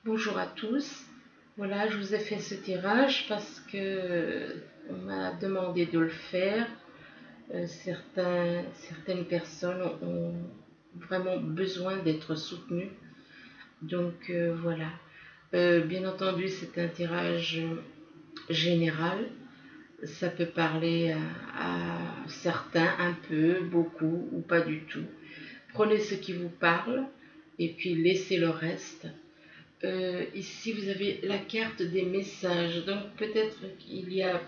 Bonjour à tous. Voilà, je vous ai fait ce tirage parce que on m'a demandé de le faire. Certaines personnes ont vraiment besoin d'être soutenues. Donc voilà. Bien entendu, c'est un tirage général. Ça peut parler à certains un peu, beaucoup ou pas du tout. Prenez ce qui vous parle et puis laissez le reste. Ici, vous avez la carte des messages. Donc, peut-être qu'il y a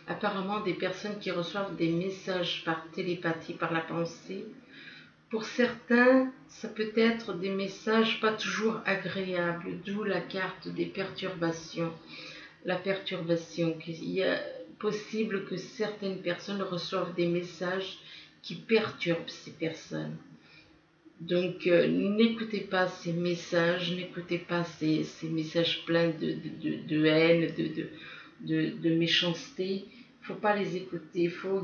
apparemment des personnes qui reçoivent des messages par télépathie, par la pensée. Pour certains, ça peut être des messages pas toujours agréables, d'où la carte des perturbations. La perturbation, il est possible que certaines personnes reçoivent des messages qui perturbent ces personnes. Donc, n'écoutez pas ces messages, n'écoutez pas ces messages pleins de haine, de méchanceté. Il ne faut pas les écouter. Faut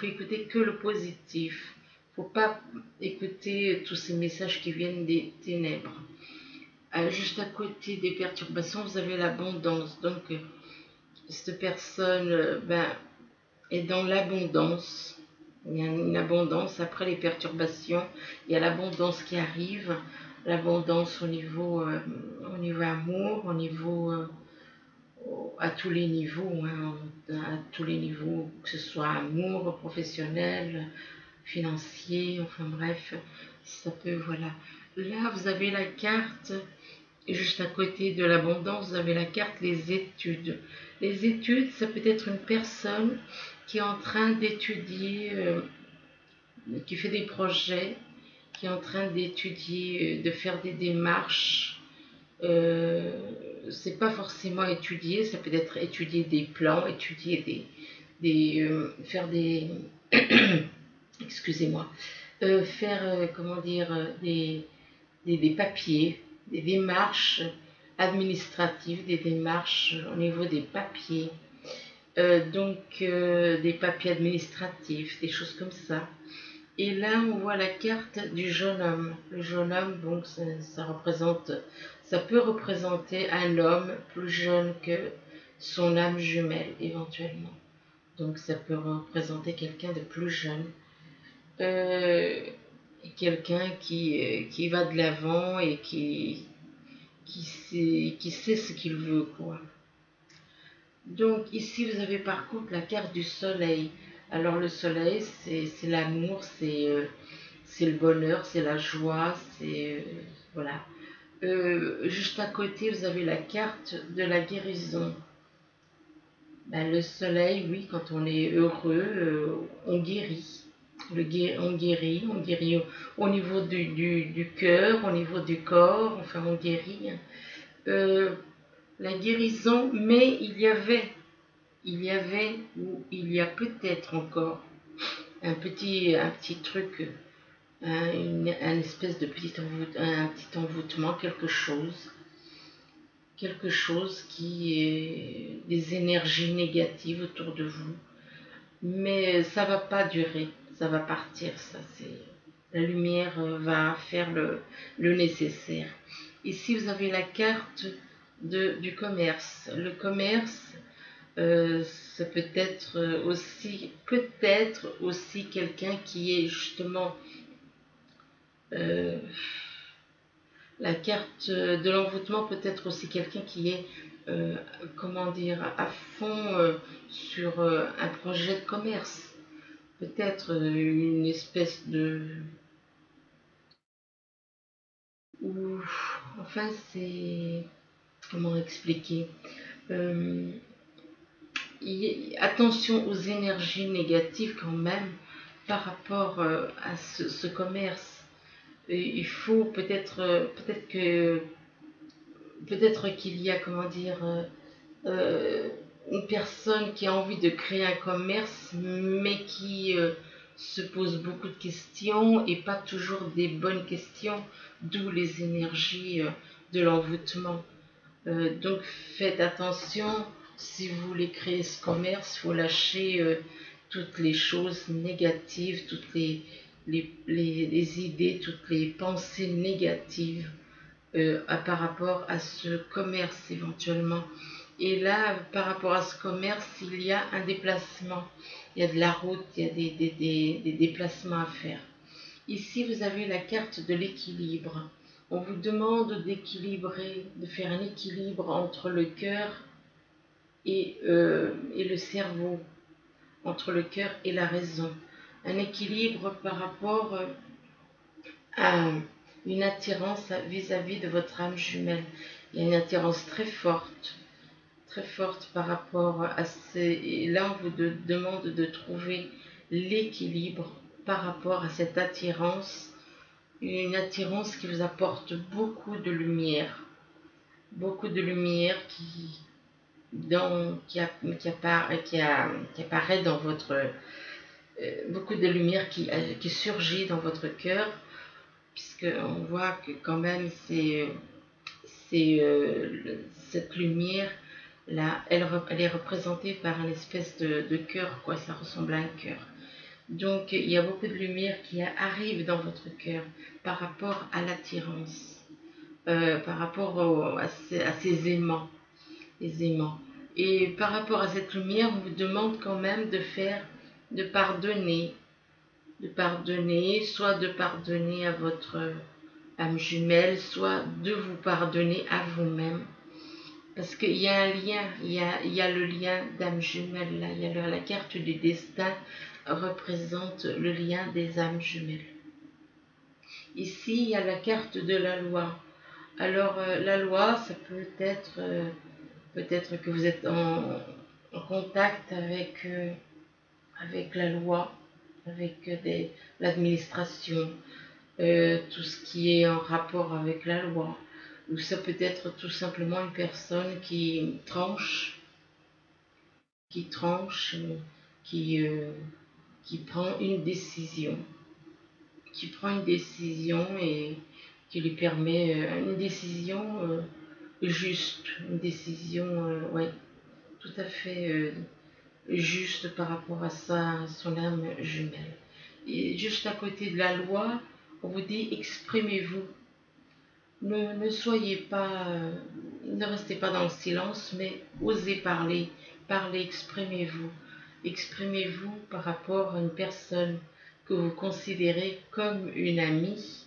écouter que le positif. Il ne faut pas écouter tous ces messages qui viennent des ténèbres. Juste à côté des perturbations, vous avez l'abondance. Donc, cette personne est dans l'abondance. Il y a une abondance après les perturbations. Il y a l'abondance qui arrive, l'abondance au niveau amour, au niveau à tous les niveaux, hein, à tous les niveaux, que ce soit amour, professionnel, financier, enfin bref, ça peut, voilà. Là, vous avez la carte, juste à côté de l'abondance, vous avez la carte les études. Les études, ça peut être une personne qui est en train d'étudier, qui fait des projets, qui est en train d'étudier, de faire des démarches. Euh, c'est pas forcément étudier, ça peut être étudier des plans, étudier faire des, excusez-moi, faire, comment dire, des papiers, des démarches administratives, des démarches au niveau des papiers. Des papiers administratifs, des choses comme ça. Et là, on voit la carte du jeune homme. Le jeune homme, donc, ça peut représenter un homme plus jeune que son âme jumelle, éventuellement. Donc, ça peut représenter quelqu'un de plus jeune. Euh, Quelqu'un qui va de l'avant et qui sait ce qu'il veut, quoi. Donc ici, vous avez par contre la carte du soleil. Alors le soleil, c'est l'amour, c'est le bonheur, c'est la joie, voilà. Juste à côté, vous avez la carte de la guérison. Ben, le soleil, oui, quand on est heureux, on guérit. On guérit au niveau du cœur, au niveau du corps, enfin on guérit. Euh, la guérison, mais ou il y a peut-être encore un petit truc, un espèce de un petit envoûtement, quelque chose qui est des énergies négatives autour de vous. Mais ça va pas durer, ça va partir, ça c'est la lumière va faire le nécessaire. Ici vous avez la carte du commerce. Le commerce, c'est peut-être aussi quelqu'un qui est justement euh, la carte de l'envoûtement peut être aussi quelqu'un qui est comment dire à fond sur un projet de commerce, peut-être une espèce de ou enfin c'est comment expliquer. Euh, Attention aux énergies négatives quand même par rapport à ce commerce. Et il faut peut-être qu'il y a comment dire une personne qui a envie de créer un commerce mais qui se pose beaucoup de questions et pas toujours des bonnes questions, d'où les énergies de l'envoûtement. Donc faites attention, si vous voulez créer ce commerce, il faut lâcher toutes les choses négatives, toutes les idées, toutes les pensées négatives. par rapport à ce commerce éventuellement. Et là, par rapport à ce commerce, il y a un déplacement. Il y a de la route, il y a des déplacements à faire. Ici, vous avez la carte de l'équilibre. On vous demande d'équilibrer, de faire un équilibre entre le cœur et le cerveau, entre le cœur et la raison. Un équilibre par rapport à une attirance vis-à-vis de votre âme jumelle. Il y a une attirance très forte par rapport à ces... Et là, on vous demande de trouver l'équilibre par rapport à cette attirance, une attirance qui vous apporte beaucoup de lumière qui apparaît dans votre... beaucoup de lumière qui surgit dans votre cœur, puisque on voit que quand même cette lumière là, elle est représentée par une espèce de cœur, quoi. Ça ressemble à un cœur. Donc il y a beaucoup de lumière qui arrive dans votre cœur par rapport à l'attirance, par rapport à ces aimants, les aimants. Et par rapport à cette lumière, on vous demande quand même de pardonner, soit de pardonner à votre âme jumelle, soit de vous pardonner à vous-même. Parce qu'il y a un lien, il y a le lien d'âme jumelle là, il y a la carte du destin représente le lien des âmes jumelles. Ici, il y a la carte de la loi. Alors, la loi, ça peut être, peut-être que vous êtes en contact avec la loi, avec l'administration, tout ce qui est en rapport avec la loi. Ou ça peut être tout simplement une personne qui tranche, qui tranche, qui, euh, qui prend une décision, et qui lui permet une décision juste, une décision, ouais, tout à fait juste par rapport à son âme jumelle. Et juste à côté de la loi, on vous dit exprimez-vous. Ne soyez pas, ne restez pas dans le silence, mais osez parler, exprimez-vous. Exprimez-vous par rapport à une personne que vous considérez comme une amie.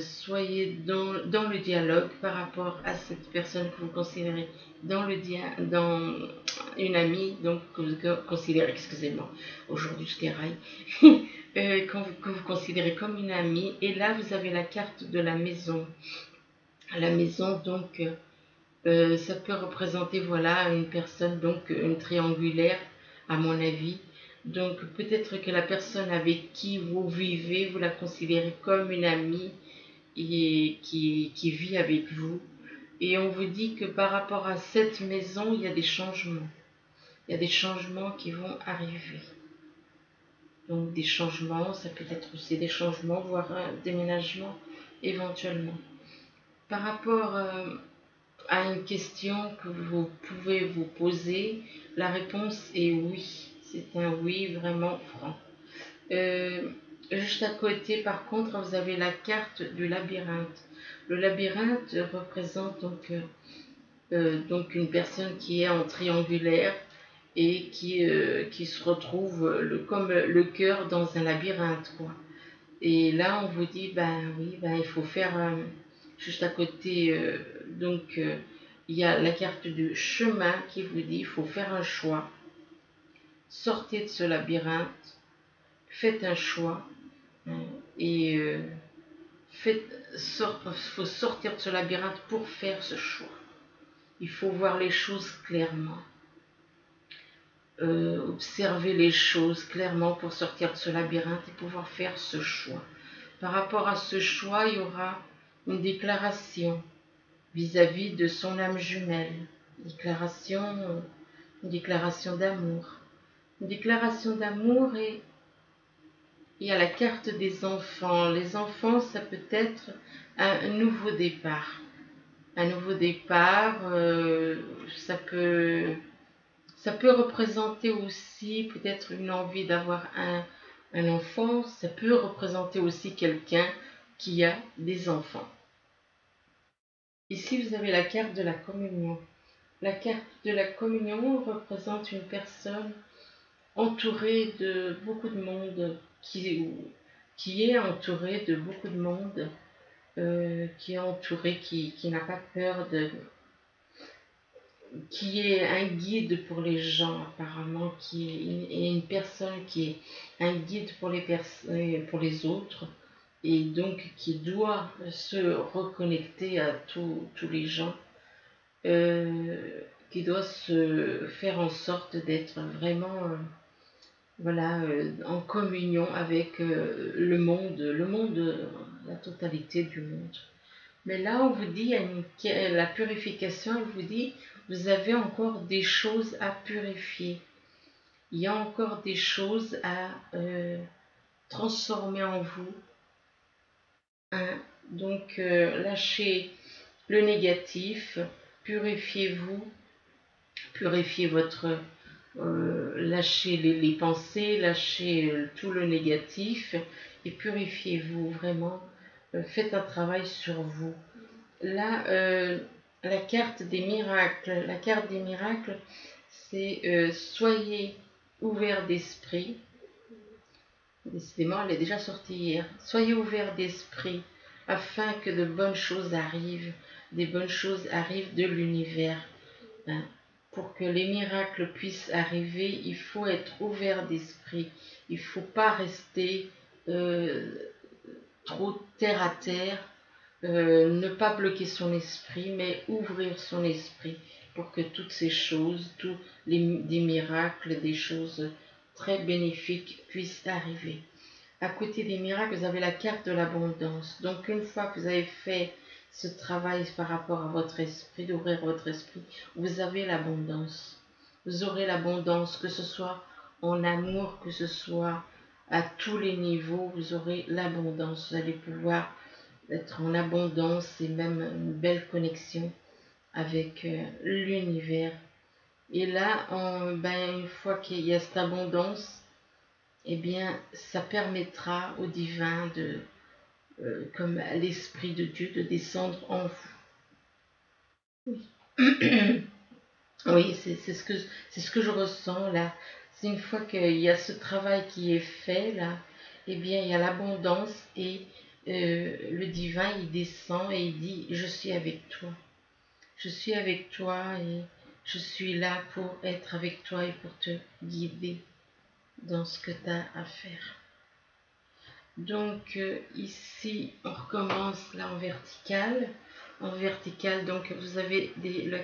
Soyez dans le dialogue par rapport à cette personne que vous considérez dans une amie, donc que vous considérez, excusez-moi, aujourd'hui je déraille, que vous considérez comme une amie. Et là, vous avez la carte de la maison. La maison, donc, ça peut représenter, voilà, une personne, donc, une triangulaire, à mon avis. Donc, peut-être que la personne avec qui vous vivez, vous la considérez comme une amie et qui vit avec vous. Et on vous dit que par rapport à cette maison, il y a des changements. Il y a des changements qui vont arriver. Donc, des changements, ça peut être aussi des changements, voire un déménagement éventuellement. Par rapport à une question que vous pouvez vous poser, la réponse est oui. C'est un oui vraiment franc. Juste à côté, par contre, vous avez la carte du labyrinthe. Le labyrinthe représente donc une personne qui est en triangulaire et qui se retrouve comme le cœur dans un labyrinthe, quoi. Et là, on vous dit, ben oui, ben, il faut faire juste à côté, il y a la carte du chemin qui vous dit, il faut faire un choix. Sortez de ce labyrinthe, faites un choix, hein, et faut sortir de ce labyrinthe pour faire ce choix. Il faut voir les choses clairement. Observer les choses clairement pour sortir de ce labyrinthe et pouvoir faire ce choix. Par rapport à ce choix, il y aura une déclaration vis-à-vis de son âme jumelle. Une déclaration d'amour. Une déclaration d'amour, et il y a la carte des enfants. Les enfants, ça peut être un nouveau départ. Un nouveau départ, ça peut représenter aussi peut-être une envie d'avoir un enfant. Ça peut représenter aussi quelqu'un qui a des enfants. Ici, vous avez la carte de la communion. La carte de la communion représente une personne entourée de beaucoup de monde, qui est entourée de beaucoup de monde, qui est entourée, qui n'a pas peur de, qui est un guide pour les gens apparemment, est une personne qui est un guide pour pour les autres, et donc qui doit se reconnecter à tous les gens, qui doit se faire en sorte d'être vraiment voilà, en communion avec le monde, la totalité du monde. Mais là, on vous dit, la purification, elle vous dit, vous avez encore des choses à purifier. Il y a encore des choses à transformer en vous. Hein. Donc, lâchez le négatif, purifiez-vous, purifiez votre... lâchez les pensées, lâchez tout le négatif et purifiez-vous vraiment. Faites un travail sur vous. Là, la carte des miracles. La carte des miracles, c'est soyez ouverts d'esprit. Décidément, elle est déjà sortie hier. Soyez ouverts d'esprit afin que de bonnes choses arrivent. Des bonnes choses arrivent de l'univers. Hein. Pour que les miracles puissent arriver, il faut être ouvert d'esprit. Il ne faut pas rester trop terre à terre. Ne pas bloquer son esprit, mais ouvrir son esprit pour que toutes ces choses, des miracles, des choses très bénéfiques puissent arriver. À côté des miracles, vous avez la carte de l'abondance. Donc une fois que vous avez fait ce travail par rapport à votre esprit, d'ouvrir votre esprit, vous avez l'abondance. Vous aurez l'abondance, que ce soit en amour, que ce soit à tous les niveaux, vous aurez l'abondance. Vous allez pouvoir être en abondance et même une belle connexion avec l'univers. Et là, une fois qu'il y a cette abondance, eh bien, ça permettra au divin comme l'Esprit de Dieu, de descendre en vous. Oui, oui, c'est ce que je ressens là. C'est une fois qu'il y a ce travail qui est fait là, eh bien, il y a l'abondance et le divin, il descend et il dit, je suis avec toi. Je suis avec toi et je suis là pour être avec toi et pour te guider dans ce que tu as à faire. Donc ici, on recommence là en vertical. En vertical, donc vous avez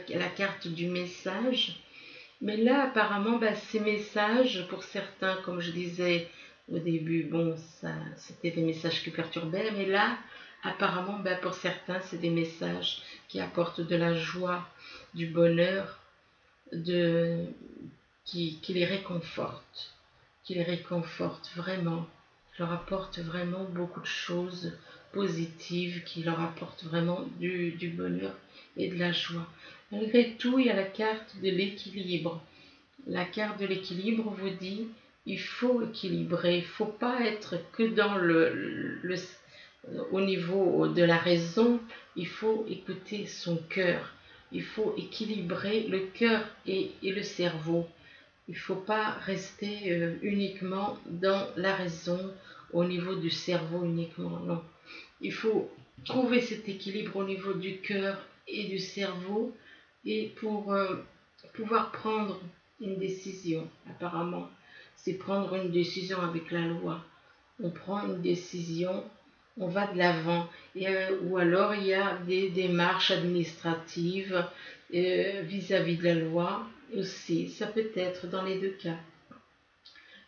la carte du message. Mais là, apparemment, ces messages, pour certains, comme je disais au début, bon, ça, c'était des messages qui perturbaient. Mais là, apparemment, pour certains, c'est des messages qui apportent de la joie, du bonheur, qui les réconfortent vraiment, qui leur apportent vraiment beaucoup de choses positives, qui leur apportent vraiment du bonheur et de la joie. Malgré tout, il y a la carte de l'équilibre. La carte de l'équilibre vous dit il faut équilibrer, il ne faut pas être que dans au niveau de la raison, il faut écouter son cœur. Il faut équilibrer le cœur et le cerveau. Il ne faut pas rester uniquement dans la raison, au niveau du cerveau uniquement, non. Il faut trouver cet équilibre au niveau du cœur et du cerveau et pour pouvoir prendre une décision, apparemment. C'est prendre une décision avec la loi. On prend une décision, on va de l'avant. Ou alors il y a des démarches administratives vis-à-vis de la loi aussi. Ça peut être dans les deux cas.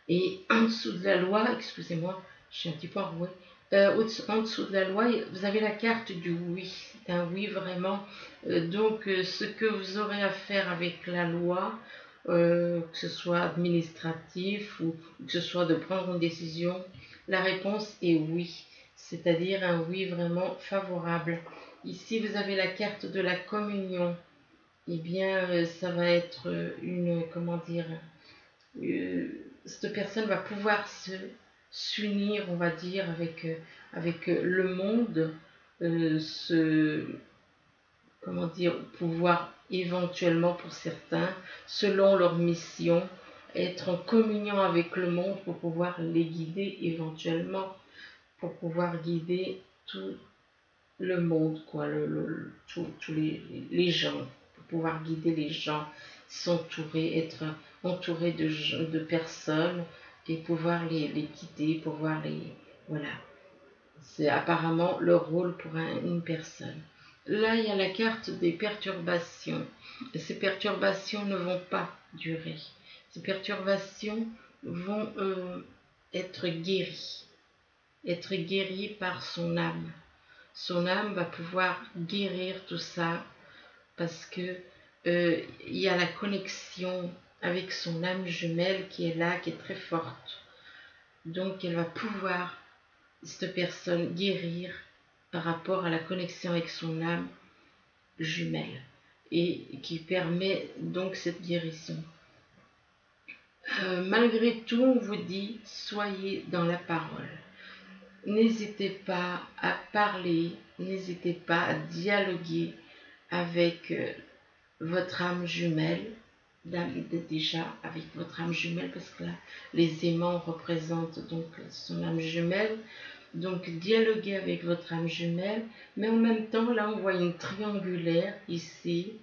Et en dessous de la loi, excusez-moi, je suis un petit peu enrouée. En dessous de la loi, vous avez la carte du oui. C'est un oui vraiment. Donc, ce que vous aurez à faire avec la loi, que ce soit administratif ou que ce soit de prendre une décision, la réponse est oui. C'est-à-dire un oui vraiment favorable. Ici, vous avez la carte de la communion. Eh bien, ça va être comment dire, cette personne va pouvoir s'unir, on va dire, avec le monde, comment dire, pouvoir éventuellement pour certains, selon leur mission, être en communion avec le monde pour pouvoir les guider éventuellement, pour pouvoir guider tout le monde, quoi, tous les gens, pour pouvoir guider les gens, s'entourer, être entouré de personnes et pouvoir les guider, pouvoir les... Voilà. C'est apparemment le rôle pour une personne. Là, il y a la carte des perturbations. Et ces perturbations ne vont pas durer. Ces perturbations vont être guéries. Être guéries par son âme. Son âme va pouvoir guérir tout ça parce que il y a la connexion avec son âme jumelle qui est là, qui est très forte. Donc elle va pouvoir, cette personne, guérir par rapport à la connexion avec son âme jumelle et qui permet donc cette guérison. Malgré tout, on vous dit, soyez dans la parole. N'hésitez pas à parler, n'hésitez pas à dialoguer avec votre âme jumelle, déjà avec votre âme jumelle, parce que là, les aimants représentent donc son âme jumelle. Donc, dialoguer avec votre âme jumelle, mais en même temps, là, on voit une triangulaire ici.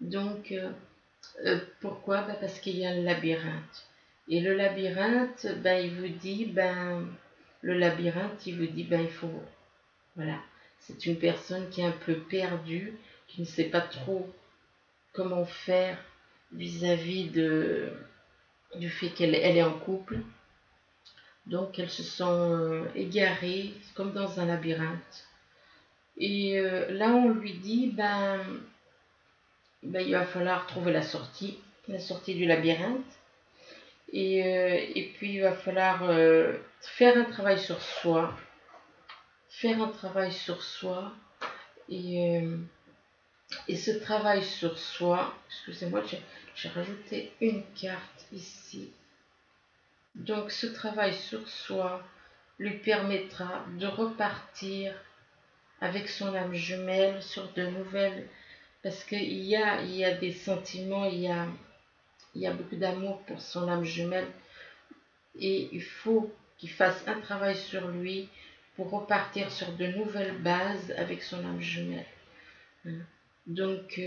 Donc, pourquoi? Parce qu'il y a un labyrinthe. Et le labyrinthe, il vous dit, il faut, voilà, c'est une personne qui est un peu perdue, qui ne sait pas trop comment faire vis-à-vis du fait qu'elle est en couple. Donc elles se sont égarées comme dans un labyrinthe. Et là on lui dit, il va falloir trouver la sortie du labyrinthe. Et puis il va falloir faire un travail sur soi. Et ce travail sur soi, excusez-moi, j'ai rajouté une carte ici. Donc ce travail sur soi lui permettra de repartir avec son âme jumelle sur de nouvelles, parce qu'il y a des sentiments, il y a beaucoup d'amour pour son âme jumelle, et il faut qu'il fasse un travail sur lui pour repartir sur de nouvelles bases avec son âme jumelle. Donc,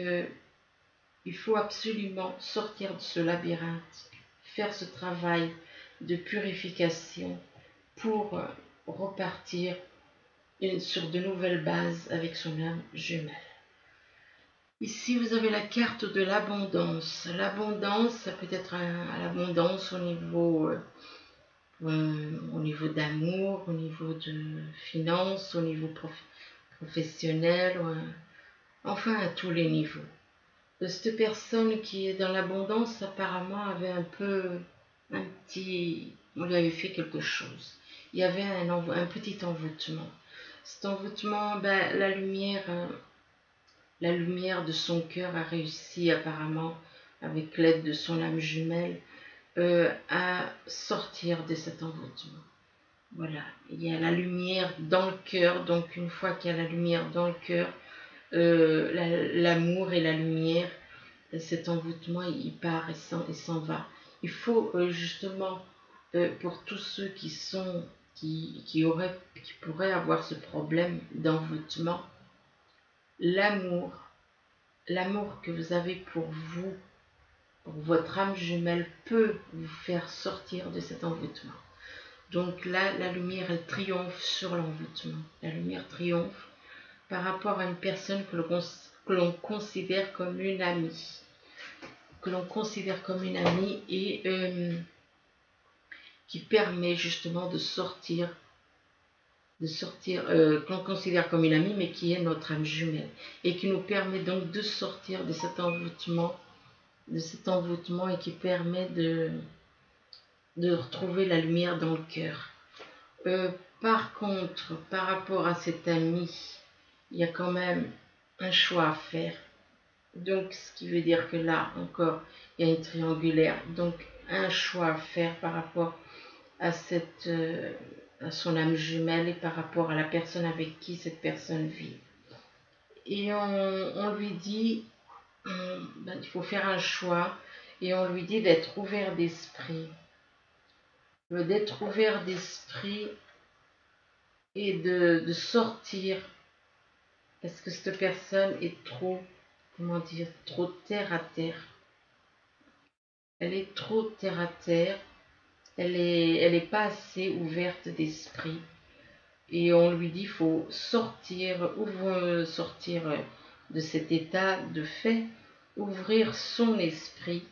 il faut absolument sortir de ce labyrinthe, faire ce travail de purification pour repartir sur de nouvelles bases avec son âme jumelle. Ici, vous avez la carte de l'abondance. L'abondance, ça peut être l'abondance au niveau d'amour, au niveau de finances, au niveau professionnel, enfin à tous les niveaux. Cette personne qui est dans l'abondance apparemment avait on lui avait fait quelque chose. Il y avait un petit envoûtement. Cet envoûtement, la lumière de son cœur a réussi apparemment, avec l'aide de son âme jumelle, à sortir de cet envoûtement. Voilà, il y a la lumière dans le cœur, donc une fois qu'il y a la lumière dans le cœur, l'amour et la lumière, cet envoûtement, il part et s'en va. Il faut justement, pour tous ceux qui pourraient avoir ce problème d'envoûtement, l'amour que vous avez pour vous, pour votre âme jumelle, peut vous faire sortir de cet envoûtement. Donc là, la lumière, elle triomphe sur l'envoûtement. La lumière triomphe par rapport à une personne que l'on considère comme une amie. Et qui permet justement de sortir, que l'on considère comme une amie, mais qui est notre âme jumelle. Et qui nous permet donc de sortir de cet envoûtement et qui permet de retrouver la lumière dans le cœur. Par contre, par rapport à cet ami, il y a quand même un choix à faire. Donc, ce qui veut dire que là, encore, il y a une triangulaire. Donc, un choix à faire par rapport à son âme jumelle et par rapport à la personne avec qui cette personne vit. et on lui dit, il faut faire un choix, et on lui dit d'être ouvert d'esprit. D'être ouvert d'esprit et de sortir, parce que cette personne est trop, comment dire, trop terre à terre. Elle est trop terre à terre, elle est pas assez ouverte d'esprit. Et on lui dit, il faut sortir, sortir de cet état de fait, ouvrir son esprit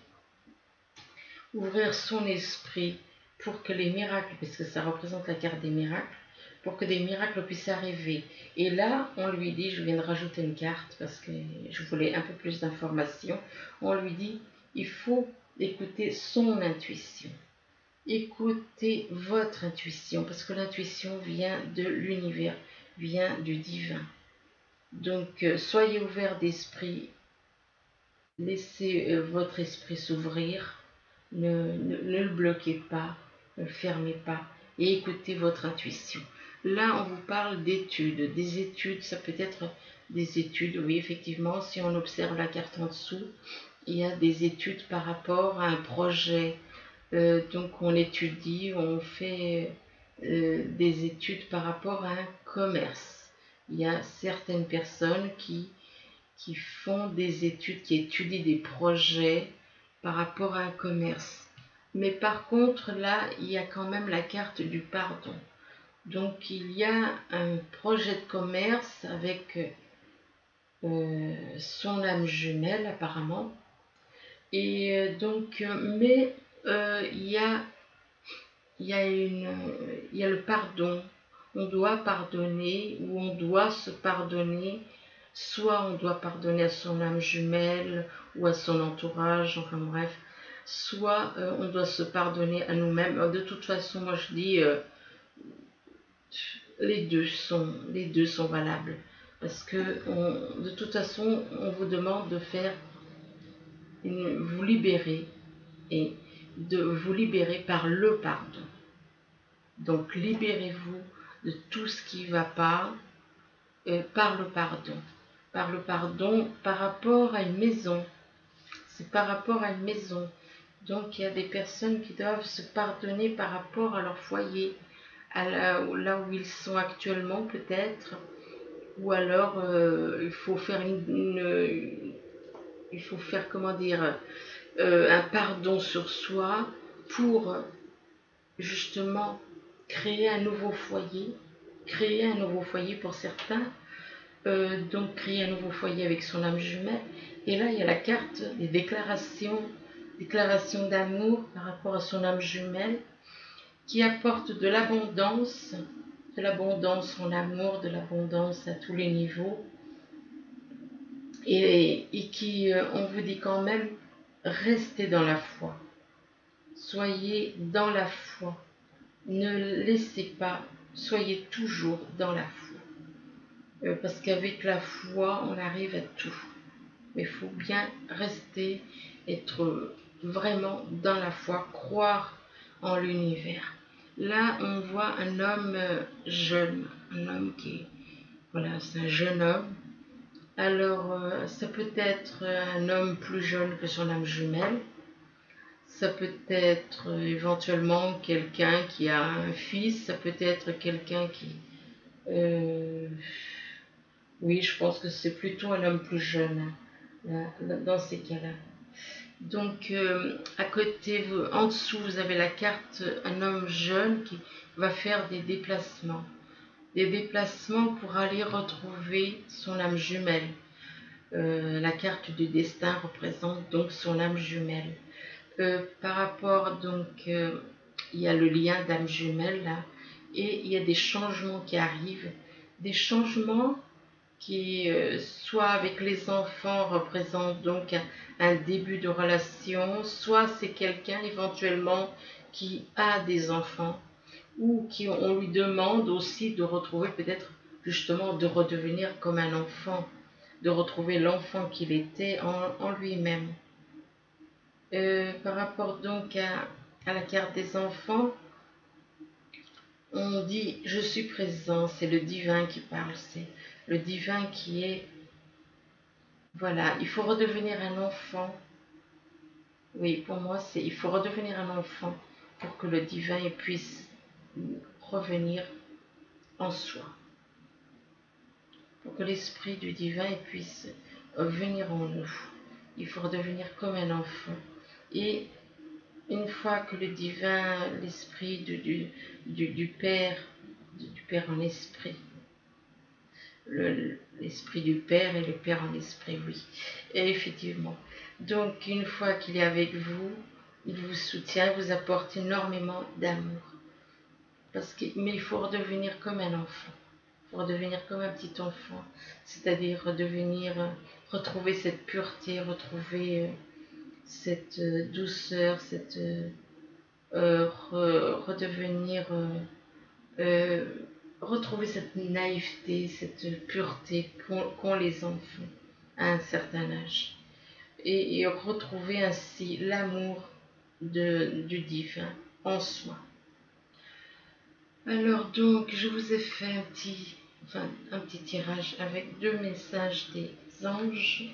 pour que les miracles, parce que ça représente la carte des miracles, pour que des miracles puissent arriver. Et là, on lui dit, je viens de rajouter une carte parce que je voulais un peu plus d'informations, on lui dit, il faut écouter son intuition. Écoutez votre intuition, parce que l'intuition vient de l'univers, vient du divin. Donc, soyez ouverts d'esprit, laissez votre esprit s'ouvrir, ne le bloquez pas, ne le fermez pas, et écoutez votre intuition. Là, on vous parle d'études. Des études, ça peut être des études, oui, effectivement, si on observe la carte en dessous, il y a des études par rapport à un projet. Donc on étudie, on fait des études par rapport à un commerce. Il y a certaines personnes qui font des études, qui étudient des projets par rapport à un commerce. Mais par contre, là, il y a quand même la carte du pardon. Donc il y a un projet de commerce avec son âme jumelle apparemment. Et donc, mais il y a le pardon. On doit pardonner ou on doit se pardonner. Soit on doit pardonner à son âme jumelle ou à son entourage, enfin bref. Soit on doit se pardonner à nous-mêmes. De toute façon, moi je dis les deux sont valables. Parce que de toute façon, on vous demande de faire vous libérer et de vous libérer par le pardon. Donc libérez-vous de tout ce qui ne va pas par le pardon. Par le pardon par rapport à une maison. C'est par rapport à une maison. Donc il y a des personnes qui doivent se pardonner par rapport à leur foyer, là où ils sont actuellement peut-être. Ou alors il faut faire il faut faire comment dire un pardon sur soi pour justement créer un nouveau foyer pour certains, donc créer un nouveau foyer avec son âme jumelle. Et là, il y a la carte des déclarations d'amour par rapport à son âme jumelle, qui apporte de l'abondance en amour, de l'abondance à tous les niveaux, et qui, on vous dit quand même, restez dans la foi. Soyez dans la foi. Ne laissez pas, soyez toujours dans la foi. Parce qu'avec la foi, on arrive à tout. Mais il faut bien rester, être vraiment dans la foi, croire en l'univers. Là, on voit un homme jeune, un homme voilà, c'est un jeune homme. Alors, ça peut être un homme plus jeune que son âme jumelle. Ça peut être éventuellement quelqu'un qui a un fils, ça peut être quelqu'un qui... oui, je pense que c'est plutôt un homme plus jeune, dans ces cas-là. Donc, à côté, en dessous, vous avez la carte, un homme jeune qui va faire des déplacements. Des déplacements pour aller retrouver son âme jumelle. La carte du destin représente donc son âme jumelle. Par rapport, donc, il y a le lien d'âme jumelle là, et il y a des changements qui arrivent, des changements qui, soit avec les enfants, représentent donc un début de relation, soit c'est quelqu'un éventuellement qui a des enfants, ou qui on lui demande aussi de retrouver peut-être justement de redevenir comme un enfant, de retrouver l'enfant qu'il était en lui-même. Par rapport donc à la carte des enfants, on dit je suis présent, c'est le divin qui parle, c'est le divin qui est Voilà, il faut redevenir un enfant. Oui, pour moi, il faut redevenir un enfant pour que le divin puisse revenir en soi. Pour que l'esprit du divin puisse venir en nous. Il faut redevenir comme un enfant. Et une fois que le divin, l'esprit du Père, du Père en esprit, l'esprit du Père et le Père en esprit, oui. Et effectivement. Donc, une fois qu'il est avec vous, il vous soutient, il vous apporte énormément d'amour. Mais il faut redevenir comme un enfant. Il faut redevenir comme un petit enfant. C'est-à-dire retrouver cette pureté, retrouver cette douceur, redevenir euh, retrouver cette naïveté, cette pureté qu'ont les enfants à un certain âge. Et retrouver ainsi l'amour du divin en soi. Alors donc, je vous ai fait un petit tirage avec 2 messages des anges.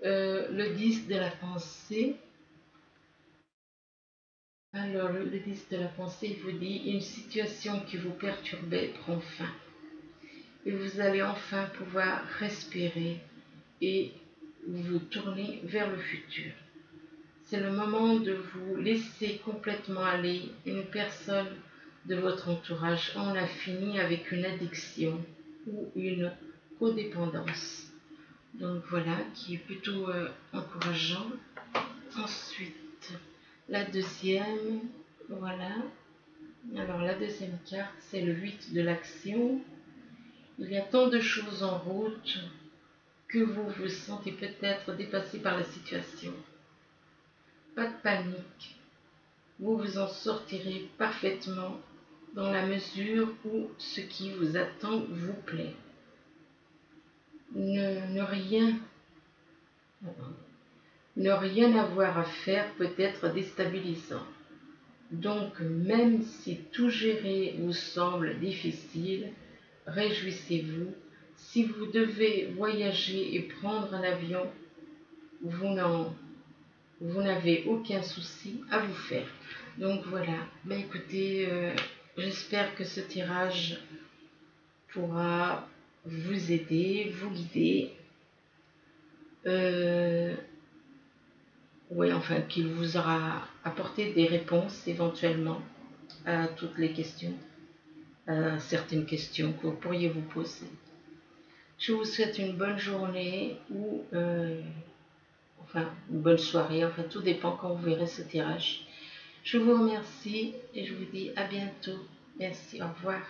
Le 10 de la pensée. Alors, le 10 de la pensée vous dit: une situation qui vous perturbait prend fin. Et vous allez enfin pouvoir respirer et vous tourner vers le futur. C'est le moment de vous laisser complètement aller. Une personne de votre entourage en a fini avec une addiction ou une codépendance. Donc voilà, qui est plutôt encourageant. Ensuite, la deuxième, voilà. Alors la deuxième carte, c'est le 8 de l'action. Il y a tant de choses en route que vous vous sentez peut-être dépassé par la situation. Pas de panique, vous vous en sortirez parfaitement dans la mesure où ce qui vous attend vous plaît. Ne rien avoir à faire peut être déstabilisant. Donc, même si tout gérer vous semble difficile, réjouissez-vous. Si vous devez voyager et prendre un avion, vous n'avez aucun souci à vous faire. Donc voilà, écoutez, j'espère que ce tirage pourra vous aider, vous guider. Oui, enfin, qu'il vous aura apporté des réponses éventuellement à toutes les questions, à certaines questions que vous pourriez vous poser. Je vous souhaite une bonne journée ou une bonne soirée, enfin tout dépend quand vous verrez ce tirage. Je vous remercie et je vous dis à bientôt. Merci, au revoir.